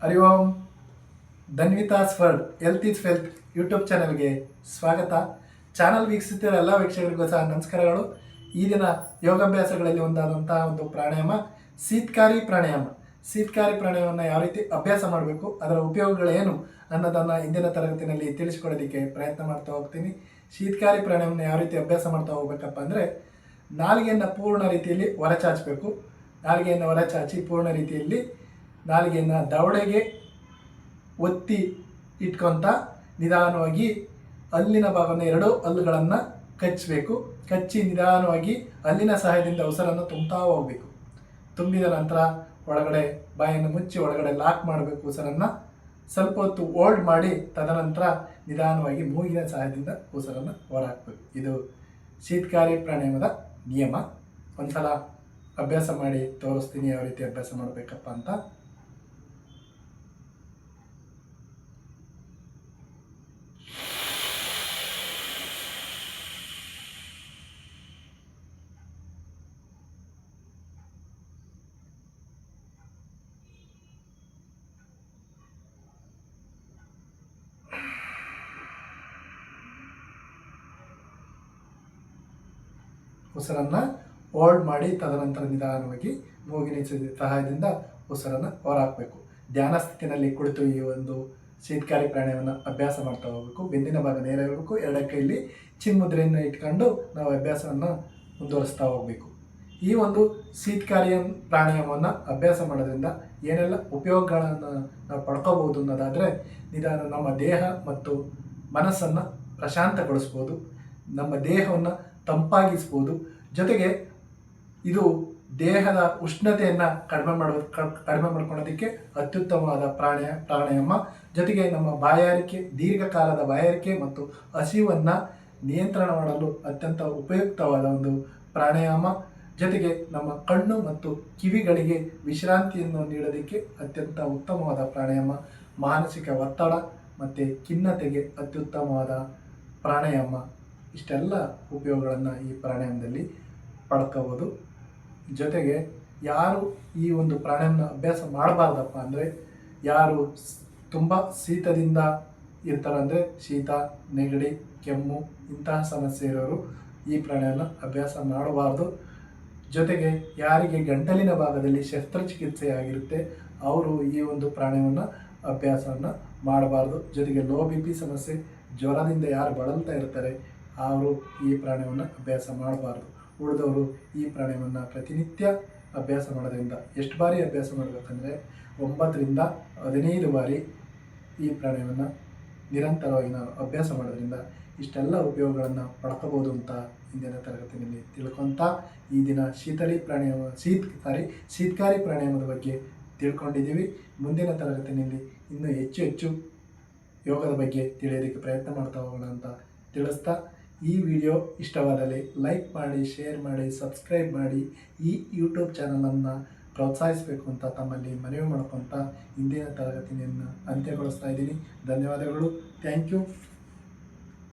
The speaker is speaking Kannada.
Hari Om. Dhanvita's world health is wealth YouTube ಚಾನಲ್ಗೆ ಸ್ವಾಗತ. ಚಾನಲ್ ವೀಕ್ಷಿಸುತ್ತಿರೋ ಎಲ್ಲ ವೀಕ್ಷಕರಿಗೂ ಸಹ ನಮಸ್ಕಾರಗಳು. ಈ ದಿನ ಯೋಗಾಭ್ಯಾಸಗಳಲ್ಲಿ ಒಂದಾದಂತಹ ಒಂದು ಪ್ರಾಣಾಯಾಮ ಶೀತಕಾರಿ ಪ್ರಾಣಾಯಾಮ. ಶೀತಕಾರಿ ಪ್ರಾಣಾಯಾಮವನ್ನು ಯಾವ ರೀತಿ ಅಭ್ಯಾಸ ಮಾಡಬೇಕು, ಅದರ ಉಪಯೋಗಗಳೇನು ಅನ್ನೋದನ್ನು ಇಂದಿನ ತರಗತಿನಲ್ಲಿ ತಿಳಿಸ್ಕೊಡೋದಕ್ಕೆ ಪ್ರಯತ್ನ ಮಾಡ್ತಾ ಹೋಗ್ತೀನಿ. ಶೀತಕಾರಿ ಪ್ರಾಣಾಯಾಮನ ಯಾವ ರೀತಿ ಅಭ್ಯಾಸ ಮಾಡ್ತಾ ಹೋಗ್ಬೇಕಪ್ಪ ಅಂದರೆ, ನಾಲಿಗೆಯನ್ನು ಪೂರ್ಣ ರೀತಿಯಲ್ಲಿ ಹೊರಚಾಚಬೇಕು. ನಾಲಿಗೆಯನ್ನು ಹೊರಚಾಚಿ ಪೂರ್ಣ ರೀತಿಯಲ್ಲಿ ನಾಲಿಗೆಯನ್ನು ದವಡೆಗೆ ಒತ್ತಿ ಇಟ್ಕೊತ ನಿಧಾನವಾಗಿ ಹಲ್ಲಿನ ಭಾಗವನ್ನು ಎರಡೂ ಹಲ್ಲುಗಳನ್ನು ಕಚ್ಚಬೇಕು. ಕಚ್ಚಿ ನಿಧಾನವಾಗಿ ಹಲ್ಲಿನ ಸಹಾಯದಿಂದ ಉಸಿರನ್ನು ತುಂಬ್ತಾ ಹೋಗಬೇಕು. ತುಂಬಿದ ನಂತರ ಒಳಗಡೆ ಬಾಯನ್ನು ಮುಚ್ಚಿ ಒಳಗಡೆ ಲಾಕ್ ಮಾಡಬೇಕು. ಉಸಿರನ್ನು ಸ್ವಲ್ಪ ಹೊತ್ತು ಹೋಲ್ಡ್ ಮಾಡಿ ತದನಂತರ ನಿಧಾನವಾಗಿ ಮೂಗಿನ ಸಹಾಯದಿಂದ ಉಸಿರನ್ನು ಹೊರಹಾಕಬೇಕು. ಇದು ಶೀತಕಾರಿ ಪ್ರಾಣಾಯಾಮದ ನಿಯಮ. ಒಂದ್ಸಲ ಅಭ್ಯಾಸ ಮಾಡಿ ತೋರಿಸ್ತೀನಿ ಯಾವ ರೀತಿ ಅಭ್ಯಾಸ ಮಾಡಬೇಕಪ್ಪ ಅಂತ. ಉಸಿರನ್ನು ಹೋಲ್ಡ್ ಮಾಡಿ ತದನಂತರ ನಿಧಾನವಾಗಿ ಮೂಗಿನ ಸಹಾಯದಿಂದ ಉಸಿರನ್ನು ಹೊರಹಾಕಬೇಕು. ಧ್ಯಾನ ಸ್ಥಿತಿನಲ್ಲಿ ಕುಳಿತು ಈ ಒಂದು ಶೀತಕಾರಿ ಪ್ರಾಣಾಯಾಮವನ್ನು ಅಭ್ಯಾಸ ಮಾಡ್ತಾ ಹೋಗಬೇಕು. ಬೆನ್ನಿನ ಭಾಗ ನೇರ ಇರಬೇಕು. ಎರಡೇ ಕೈಯಲ್ಲಿ ಚಿನ್ಮುದ್ರೆಯನ್ನು ಇಟ್ಕೊಂಡು ನಾವು ಅಭ್ಯಾಸವನ್ನು ಮುಂದುವರಿಸ್ತಾ ಹೋಗಬೇಕು. ಈ ಒಂದು ಶೀತಕಾರಿ ಪ್ರಾಣಾಯಾಮವನ್ನು ಅಭ್ಯಾಸ ಮಾಡೋದ್ರಿಂದ ಏನೆಲ್ಲ ಉಪಯೋಗಗಳನ್ನು ನಾವು ಪಡ್ಕೋಬಹುದು ಅನ್ನೋದಾದರೆ, ನಮ್ಮ ದೇಹ ಮತ್ತು ಮನಸ್ಸನ್ನು ಪ್ರಶಾಂತಗೊಳಿಸ್ಬೋದು, ನಮ್ಮ ದೇಹವನ್ನು ತಂಪಾಗಿಸ್ಬೋದು. ಜೊತೆಗೆ ಇದು ದೇಹದ ಉಷ್ಣತೆಯನ್ನು ಕಡಿಮೆ ಮಾಡ್ಕೊಳ್ಳೋದಕ್ಕೆ ಅತ್ಯುತ್ತಮವಾದ ಪ್ರಾಣಾಯಾಮ. ಜೊತೆಗೆ ನಮ್ಮ ಬಾಯಾರಿಕೆ, ದೀರ್ಘಕಾಲದ ಬಾಯಾರಿಕೆ ಮತ್ತು ಹಸಿವನ್ನು ನಿಯಂತ್ರಣ ಮಾಡಲು ಅತ್ಯಂತ ಉಪಯುಕ್ತವಾದ ಒಂದು ಪ್ರಾಣಾಯಾಮ. ಜೊತೆಗೆ ನಮ್ಮ ಕಣ್ಣು ಮತ್ತು ಕಿವಿಗಳಿಗೆ ವಿಶ್ರಾಂತಿಯನ್ನು ನೀಡೋದಕ್ಕೆ ಅತ್ಯಂತ ಉತ್ತಮವಾದ ಪ್ರಾಣಾಯಾಮ. ಮಾನಸಿಕ ಒತ್ತಡ ಮತ್ತು ಖಿನ್ನತೆಗೆ ಅತ್ಯುತ್ತಮವಾದ ಪ್ರಾಣಾಯಾಮ. ಇಷ್ಟೆಲ್ಲ ಉಪಯೋಗಗಳನ್ನು ಈ ಪ್ರಾಣಾಯಾಮದಲ್ಲಿ ಪಡ್ಕೋಬೋದು. ಜೊತೆಗೆ ಯಾರು ಈ ಒಂದು ಪ್ರಾಣಾಯಾಮನ ಅಭ್ಯಾಸ ಮಾಡಬಾರ್ದಪ್ಪ ಅಂದರೆ, ಯಾರು ತುಂಬ ಶೀತದಿಂದ ಇರ್ತಾರೆ ಅಂದರೆ, ಶೀತ, ನೆಗಡಿ, ಕೆಮ್ಮು ಇಂತಹ ಸಮಸ್ಯೆ ಇರೋರು ಈ ಪ್ರಾಣಾಯಾಮನ ಅಭ್ಯಾಸ ಮಾಡಬಾರ್ದು. ಜೊತೆಗೆ ಯಾರಿಗೆ ಗಂಟಲಿನ ಭಾಗದಲ್ಲಿ ಶಸ್ತ್ರಚಿಕಿತ್ಸೆ ಆಗಿರುತ್ತೆ ಅವರು ಈ ಒಂದು ಪ್ರಾಣಾಯಾಮನ ಅಭ್ಯಾಸವನ್ನು ಮಾಡಬಾರ್ದು. ಜೊತೆಗೆ ಲೋ BP ಸಮಸ್ಯೆ, ಜ್ವರದಿಂದ ಯಾರು ಬಳಲ್ತಾ ಇರ್ತಾರೆ ಅವರು ಈ ಪ್ರಾಣಾಯಾಮವನ್ನು ಅಭ್ಯಾಸ ಮಾಡಬಾರ್ದು. ಉಳಿದವರು ಈ ಪ್ರಾಣಾಯಾಮವನ್ನು ಪ್ರತಿನಿತ್ಯ ಅಭ್ಯಾಸ ಮಾಡೋದ್ರಿಂದ, ಎಷ್ಟು ಬಾರಿ ಅಭ್ಯಾಸ ಮಾಡಬೇಕಂದ್ರೆ 9 ರಿಂದ 15 ಬಾರಿ ಈ ಪ್ರಾಣಾಯಾಮವನ್ನು ನಿರಂತರವಾಗಿ ನಾವು ಅಭ್ಯಾಸ ಮಾಡೋದ್ರಿಂದ ಇಷ್ಟೆಲ್ಲ ಉಪಯೋಗಗಳನ್ನು ಪಡ್ಕೋಬೋದು ಅಂತ ಇಂದಿನ ತರಗತಿಯಲ್ಲಿ ತಿಳ್ಕೊತಾ, ಈ ದಿನ ಶೀತಕಾರಿ ಪ್ರಾಣಾಯಾಮದ ಬಗ್ಗೆ ತಿಳ್ಕೊಂಡಿದ್ದೀವಿ. ಮುಂದಿನ ತರಗತಿಯಲ್ಲಿ ಇನ್ನೂ ಹೆಚ್ಚು ಯೋಗದ ಬಗ್ಗೆ ತಿಳಿಯೋದಕ್ಕೆ ಪ್ರಯತ್ನ ಮಾಡ್ತಾ ಹೋಗೋಣ ಅಂತ ತಿಳಿಸ್ತಾ, ಈ ವಿಡಿಯೋ ಇಷ್ಟವಾದಲ್ಲಿ ಲೈಕ್ ಮಾಡಿ, ಶೇರ್ ಮಾಡಿ, ಸಬ್ಸ್ಕ್ರೈಬ್ ಮಾಡಿ ಈ ಯೂಟ್ಯೂಬ್ ಚಾನಲನ್ನು ಪ್ರೋತ್ಸಾಹಿಸಬೇಕು ಅಂತ ತಮ್ಮಲ್ಲಿ ಮನವಿ ಮಾಡ್ಕೊತಾ ಇಂದಿನ ತರಗತಿಯನ್ನು ಅಂತ್ಯಗೊಳಿಸ್ತಾ ಇದ್ದೀನಿ. ಧನ್ಯವಾದಗಳು. Thank you.